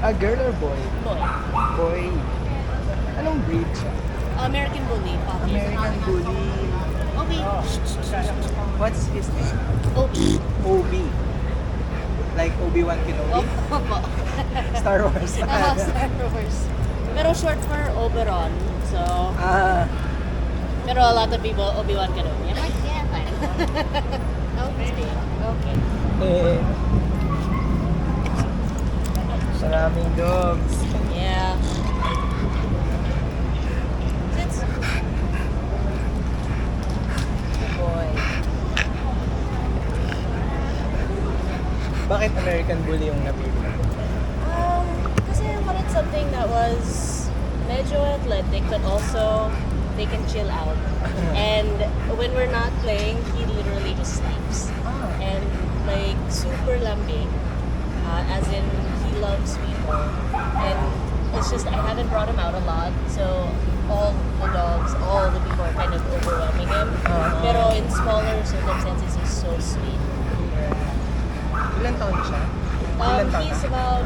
A girl or boy? Boy. Boy. Anong breed siya? American Bully. Puppies. American Bully. Obi. What's his name? Obi. Obi. Like Obi-Wan Kenobi? Opo. Star Wars. Star Wars. Pero short for Oberon. So, Ah, pero a lot of people, Obi-Wan Kenobi. I'm like, yeah, fine. Okay. Okay. eh. Maraming dogs. Yeah. It's good boy. Bakit American Bully yung napili? Kasi I wanted something that was medyo athletic but also they can chill out. And when we're not playing, he literally just sleeps. And like super lambing. As in, he loves people. And it's just, I haven't brought him out a lot. So all the dogs, all the people are kind of overwhelming him. Pero in smaller circumstances, he's so sweet. Ilan taon siya? Ilan taon He's na? about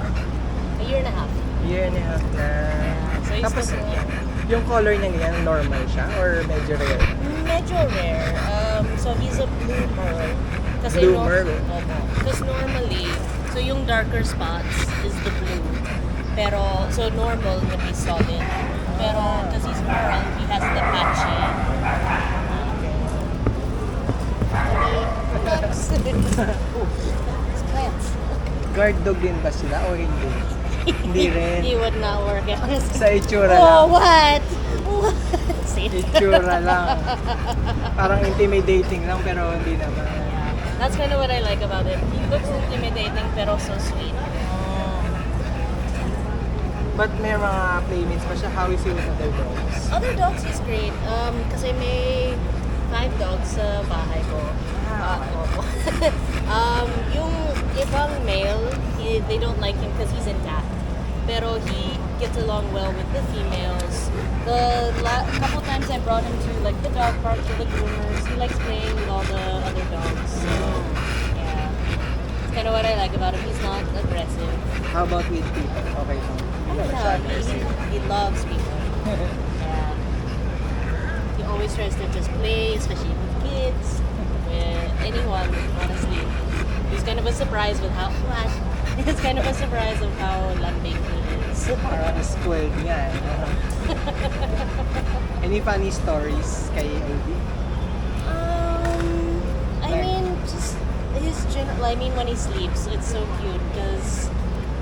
a year and a half. Year and a half na. So he's Tapos, still young. yung color niya ganyan, normal siya? Or medyo rare? Medyo rare. So he's a blue merle. Kasi Blue merle? Because normally, so yung darker spots is the blue. Pero, so normal would be solid. Pero, because he's merle, he has the patchy. It's plants. Guard dog din ba sila o hindi? Hindi rin. He would not work out. Sa itsura Oh, lang. what? What? See? Itsura lang. Parang intimidating lang pero hindi naman. Yeah. That's kind of what I like about him. He looks intimidating pero so sweet. But may mga playmates pa siya. How is he with other dogs? Other dogs, he's great. Kasi may 5 dogs sa bahay ko. Opo. Yung ibang male, they don't like him because he's intact. Pero he gets along well with the females. The couple times I brought him to like the dog park, to the groomers. He likes playing with all the other dogs. So, yeah. It's kind of what I like about him. He's not aggressive. How about with people? Okay. Oh, yeah, he loves people. Yeah. He always tries to just play, especially with kids, with anyone, honestly. He's kind of a surprise with how what? It's kind of a surprise of how lambing he is. Parang spoiled niya. Any funny stories kay Obi? I mean, just I mean, when he sleeps, it's so cute because,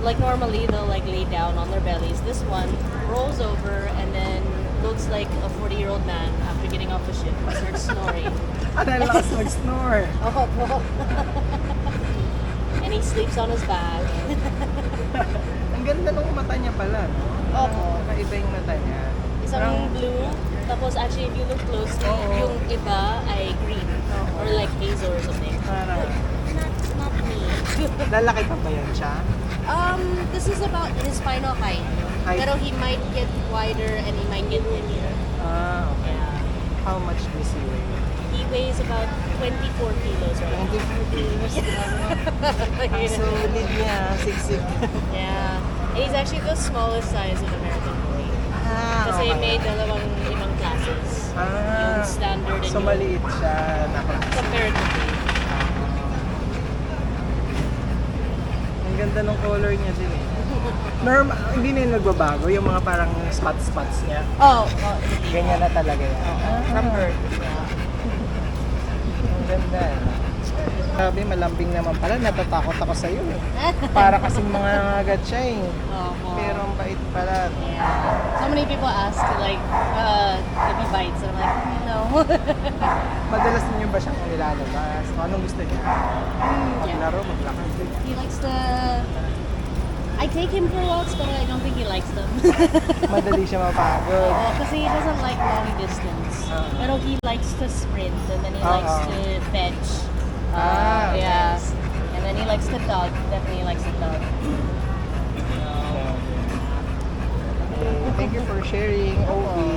like, normally they'll like lay down on their bellies. This one rolls over and then looks like a 40-year-old man after getting off the ship and starts snoring. Ang lakas mag-snore. Oh, no. And he sleeps on his back. Ang ganda ng mata niya pala, no? Opo. Kakaiba yung mata niya. Isang blue, tapos actually if you look closely, yung iba ay green. Or like hazel or something. Parang, Not me. lalaki pa ba yan siya? This is about his final height. Height? Pero he might get wider and he might get thinner. Ah, okay. Yeah. How much does he weigh? He weighs about 24 kilos right now. 24 kilos. Ang solid niya, 6'6". Yeah. And he's actually the smallest size of American Bully. Kasi may dalawang ibang classes. Yung standard and So yung maliit siya na class. comparatively. Ang ganda ng color niya din eh. Hindi na yung nagbabago, yung mga parang spots niya. Oh, Ganyan na talaga yan. from birth. Yeah. Ang ganda eh. Sabi, malambing naman pala, natatakot ako sa'yo eh. Para kasing mga agad siya eh. Pero ang bait pala. Yeah. So many people ask like if he bites, and I'm like, no. Madalas niyo ba siyang nilalabas? O anong gusto niya? Maglaro, maglakad. He likes to. I take him for walks, but I don't think he likes them. Madali siya mapagod. Because he doesn't like long distance. Pero he likes to sprint, and then he likes to fetch. Yeah. Nice. And then he likes to tug. Definitely likes to tug. Thank you for sharing, Obi.